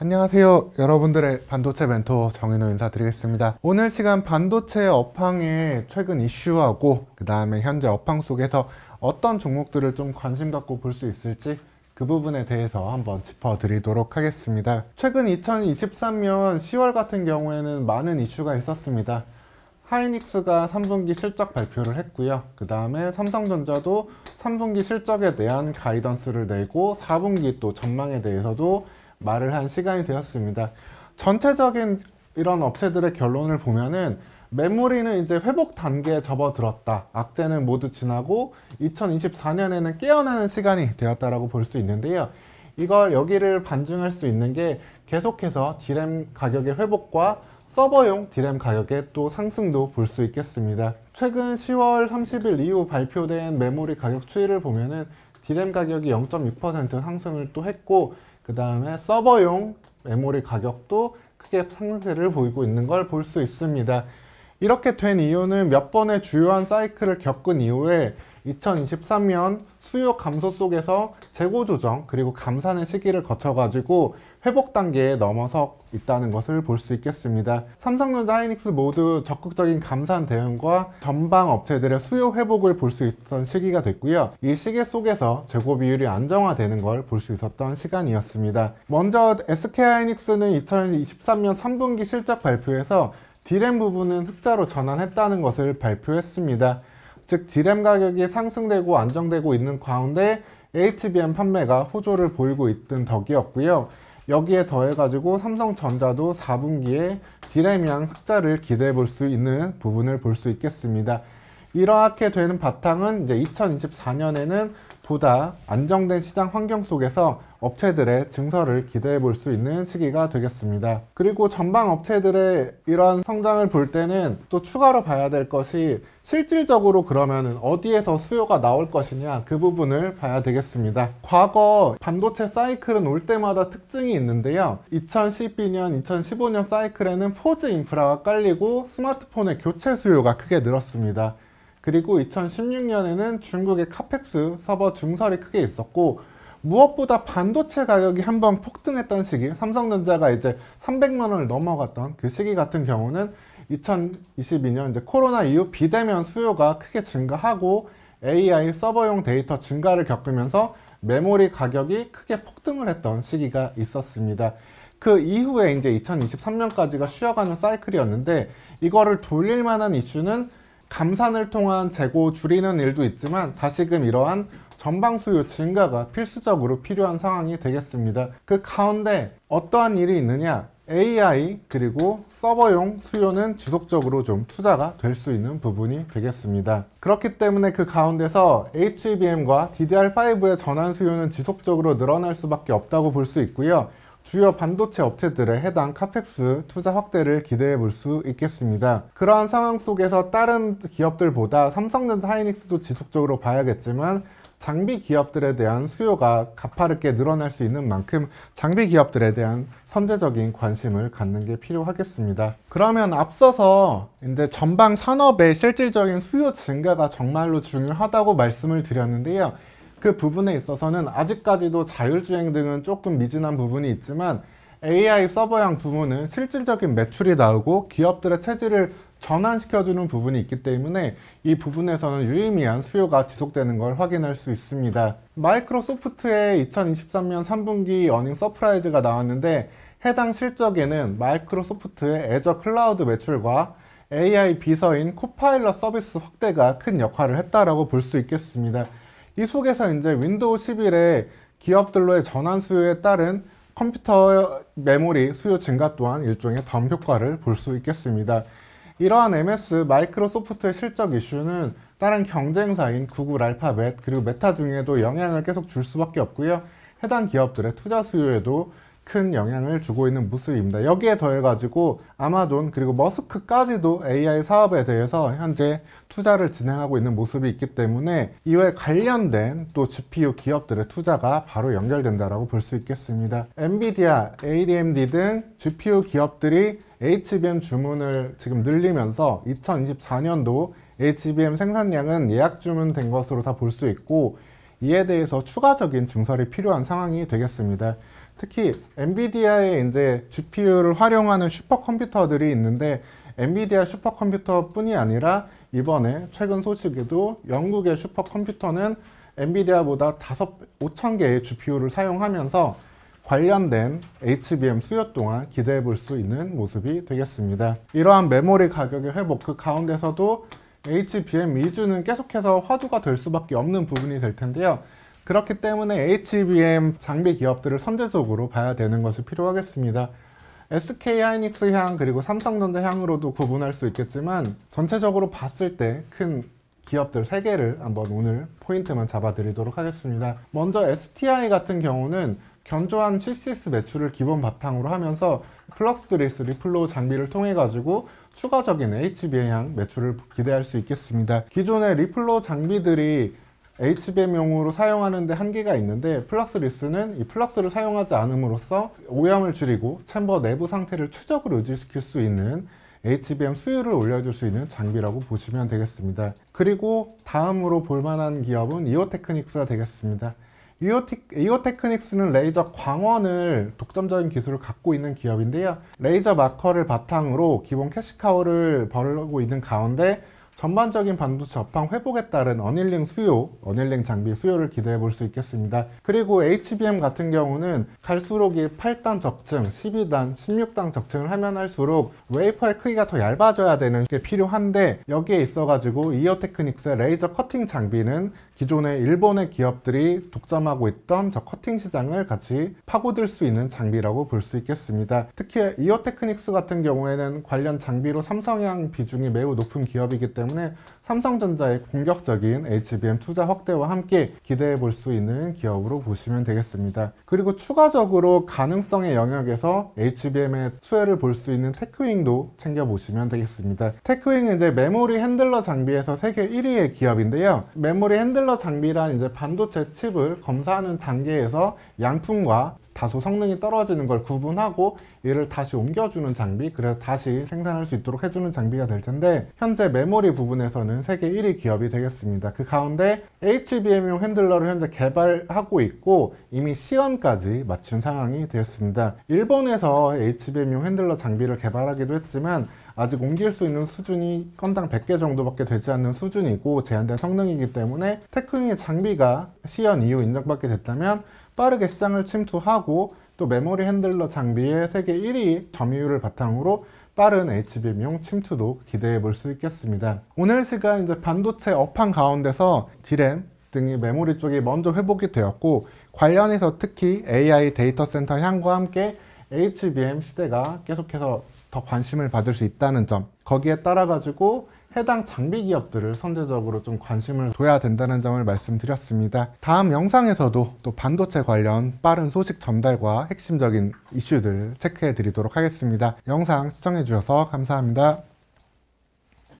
안녕하세요. 여러분들의 반도체 멘토 정인호 인사드리겠습니다. 오늘 시간 반도체 업황의 최근 이슈하고 그 다음에 현재 업황 속에서 어떤 종목들을 좀 관심 갖고 볼 수 있을지 그 부분에 대해서 한번 짚어드리도록 하겠습니다. 최근 2023년 10월 같은 경우에는 많은 이슈가 있었습니다. 하이닉스가 3분기 실적 발표를 했고요. 그 다음에 삼성전자도 3분기 실적에 대한 가이던스를 내고 4분기 또 전망에 대해서도 말을 한 시간이 되었습니다. 전체적인 이런 업체들의 결론을 보면은 메모리는 이제 회복 단계에 접어들었다. 악재는 모두 지나고 2024년에는 깨어나는 시간이 되었다라고 볼 수 있는데요. 이걸 여기를 반증할 수 있는 게 계속해서 D램 가격의 회복과 서버용 D램 가격의 또 상승도 볼 수 있겠습니다. 최근 10월 30일 이후 발표된 메모리 가격 추이를 보면은 D램 가격이 0.6% 상승을 또 했고, 그 다음에 서버용 메모리 가격도 크게 상승세를 보이고 있는 걸 볼 수 있습니다. 이렇게 된 이유는 몇 번의 주요한 사이클을 겪은 이후에 2023년 수요 감소 속에서 재고 조정 그리고 감산의 시기를 거쳐가지고 회복 단계에 넘어서 있다는 것을 볼 수 있겠습니다. 삼성전자, 하이닉스 모두 적극적인 감산 대응과 전방 업체들의 수요 회복을 볼 수 있던 시기가 됐고요. 이 시기 속에서 재고 비율이 안정화되는 걸 볼 수 있었던 시간이었습니다. 먼저 SK하이닉스는 2023년 3분기 실적 발표에서 D램 부분은 흑자로 전환했다는 것을 발표했습니다. 즉 D램 가격이 상승되고 안정되고 있는 가운데 HBM 판매가 호조를 보이고 있던 덕이었고요. 여기에 더해가지고 삼성전자도 4분기에 D램양 흑자를 기대해 볼 수 있는 부분을 볼 수 있겠습니다. 이렇게 되는 바탕은 이제 2024년에는 보다 안정된 시장 환경 속에서 업체들의 증설을 기대해 볼 수 있는 시기가 되겠습니다. 그리고 전방 업체들의 이러한 성장을 볼 때는 또 추가로 봐야 될 것이 실질적으로 그러면 어디에서 수요가 나올 것이냐, 그 부분을 봐야 되겠습니다. 과거 반도체 사이클은 올 때마다 특징이 있는데요. 2012년, 2015년 사이클에는 4G 인프라가 깔리고 스마트폰의 교체 수요가 크게 늘었습니다. 그리고 2016년에는 중국의 카펙스 서버 증설이 크게 있었고, 무엇보다 반도체 가격이 한번 폭등했던 시기, 삼성전자가 이제 300만 원을 넘어갔던 그 시기 같은 경우는 2022년 이제 코로나 이후 비대면 수요가 크게 증가하고 AI 서버용 데이터 증가를 겪으면서 메모리 가격이 크게 폭등을 했던 시기가 있었습니다. 그 이후에 이제 2023년까지가 쉬어가는 사이클이었는데, 이거를 돌릴 만한 이슈는 감산을 통한 재고 줄이는 일도 있지만 다시금 이러한 전방 수요 증가가 필수적으로 필요한 상황이 되겠습니다. 그 가운데 어떠한 일이 있느냐? AI 그리고 서버용 수요는 지속적으로 좀 투자가 될 수 있는 부분이 되겠습니다. 그렇기 때문에 그 가운데서 HBM과 DDR5의 전환 수요는 지속적으로 늘어날 수밖에 없다고 볼 수 있고요. 주요 반도체 업체들의 해당 카펙스 투자 확대를 기대해 볼 수 있겠습니다. 그러한 상황 속에서 다른 기업들보다 삼성전자, 하이닉스도 지속적으로 봐야겠지만 장비 기업들에 대한 수요가 가파르게 늘어날 수 있는 만큼 장비 기업들에 대한 선제적인 관심을 갖는 게 필요하겠습니다. 그러면 앞서서 이제 전방 산업의 실질적인 수요 증가가 정말로 중요하다고 말씀을 드렸는데요. 그 부분에 있어서는 아직까지도 자율주행 등은 조금 미진한 부분이 있지만 AI 서버형 부분은 실질적인 매출이 나오고 기업들의 체질을 전환시켜주는 부분이 있기 때문에 이 부분에서는 유의미한 수요가 지속되는 걸 확인할 수 있습니다. 마이크로소프트의 2023년 3분기 어닝 서프라이즈가 나왔는데, 해당 실적에는 마이크로소프트의 애저 클라우드 매출과 AI 비서인 코파일럿 서비스 확대가 큰 역할을 했다라고 볼 수 있겠습니다. 이 속에서 이제 윈도우 11의 기업들로의 전환 수요에 따른 컴퓨터 메모리 수요 증가 또한 일종의 덤 효과를 볼 수 있겠습니다. 이러한 MS 마이크로소프트의 실적 이슈는 다른 경쟁사인 구글, 알파벳 그리고 메타 등에도 영향을 계속 줄 수밖에 없고요. 해당 기업들의 투자 수요에도 큰 영향을 주고 있는 모습입니다. 여기에 더해가지고 아마존 그리고 머스크까지도 AI 사업에 대해서 현재 투자를 진행하고 있는 모습이 있기 때문에 이에 관련된 또 GPU 기업들의 투자가 바로 연결된다라고 볼 수 있겠습니다. 엔비디아, AMD 등 GPU 기업들이 HBM 주문을 지금 늘리면서 2024년도 HBM 생산량은 예약 주문된 것으로 다 볼 수 있고, 이에 대해서 추가적인 증설이 필요한 상황이 되겠습니다. 특히 엔비디아의 이제 GPU를 활용하는 슈퍼컴퓨터들이 있는데 엔비디아 슈퍼컴퓨터뿐이 아니라 이번에 최근 소식에도 영국의 슈퍼컴퓨터는 엔비디아보다 5,000개의 GPU를 사용하면서 관련된 HBM 수요 또한 기대해 볼 수 있는 모습이 되겠습니다. 이러한 메모리 가격의 회복, 그 가운데서도 HBM 위주는 계속해서 화두가 될 수밖에 없는 부분이 될 텐데요. 그렇기 때문에 HBM 장비 기업들을 선제적으로 봐야 되는 것이 필요하겠습니다. SK 하이닉스 향 그리고 삼성전자 향으로도 구분할 수 있겠지만 전체적으로 봤을 때 큰 기업들 3개를 한번 오늘 포인트만 잡아드리도록 하겠습니다. 먼저 STI 같은 경우는 견조한 CCS 매출을 기본 바탕으로 하면서 플럭스리스 리플로우 장비를 통해 가지고 추가적인 HBM 매출을 기대할 수 있겠습니다. 기존의 리플로우 장비들이 HBM용으로 사용하는데 한계가 있는데 플럭스리스는 이 플럭스를 사용하지 않음으로써 오염을 줄이고 챔버 내부 상태를 최적으로 유지시킬 수 있는 HBM 수율을 올려줄 수 있는 장비라고 보시면 되겠습니다. 그리고 다음으로 볼만한 기업은 이오테크닉스가 되겠습니다. 이오테크닉스는 레이저 광원을 독점적인 기술을 갖고 있는 기업인데요. 레이저 마커를 바탕으로 기본 캐시카우를 벌이고 있는 가운데 전반적인 반도체 업황 회복에 따른 어닐링 장비 수요를 기대해 볼 수 있겠습니다. 그리고 HBM 같은 경우는 갈수록 8단 적층, 12단, 16단 적층을 하면 할수록 웨이퍼의 크기가 더 얇아져야 되는 게 필요한데 여기에 있어가지고 이오테크닉스의 레이저 커팅 장비는 기존의 일본의 기업들이 독점하고 있던 저 커팅 시장을 같이 파고들 수 있는 장비라고 볼 수 있겠습니다. 특히 이오테크닉스 같은 경우에는 관련 장비로 삼성향 비중이 매우 높은 기업이기 때문에 삼성전자의 공격적인 HBM 투자 확대와 함께 기대해 볼 수 있는 기업으로 보시면 되겠습니다. 그리고 추가적으로 가능성의 영역에서 HBM의 수혜를 볼 수 있는 테크윙도 챙겨보시면 되겠습니다. 테크윙은 이제 메모리 핸들러 장비에서 세계 1위의 기업인데요. 메모리 핸들러 장비란 이제 반도체 칩을 검사하는 단계에서 양품과 다소 성능이 떨어지는 걸 구분하고 이를 다시 옮겨주는 장비, 그래서 다시 생산할 수 있도록 해주는 장비가 될 텐데 현재 메모리 부분에서는 세계 1위 기업이 되겠습니다. 그 가운데 HBM용 핸들러를 현재 개발하고 있고 이미 시연까지 마친 상황이 되었습니다. 일본에서 HBM용 핸들러 장비를 개발하기도 했지만 아직 옮길 수 있는 수준이 건당 100개 정도밖에 되지 않는 수준이고 제한된 성능이기 때문에 테크윙의 장비가 시연 이후 인정받게 됐다면 빠르게 시장을 침투하고 또 메모리 핸들러 장비의 세계 1위 점유율을 바탕으로 빠른 HBM용 침투도 기대해 볼 수 있겠습니다. 오늘 시간 이제 반도체 업황 가운데서 D램 등이 메모리 쪽이 먼저 회복이 되었고 관련해서 특히 AI 데이터 센터 향과 함께 HBM 시대가 계속해서 더 관심을 받을 수 있다는 점, 거기에 따라 가지고 해당 장비 기업들을 선제적으로 좀 관심을 둬야 된다는 점을 말씀드렸습니다. 다음 영상에서도 또 반도체 관련 빠른 소식 전달과 핵심적인 이슈들 체크해 드리도록 하겠습니다. 영상 시청해 주셔서 감사합니다.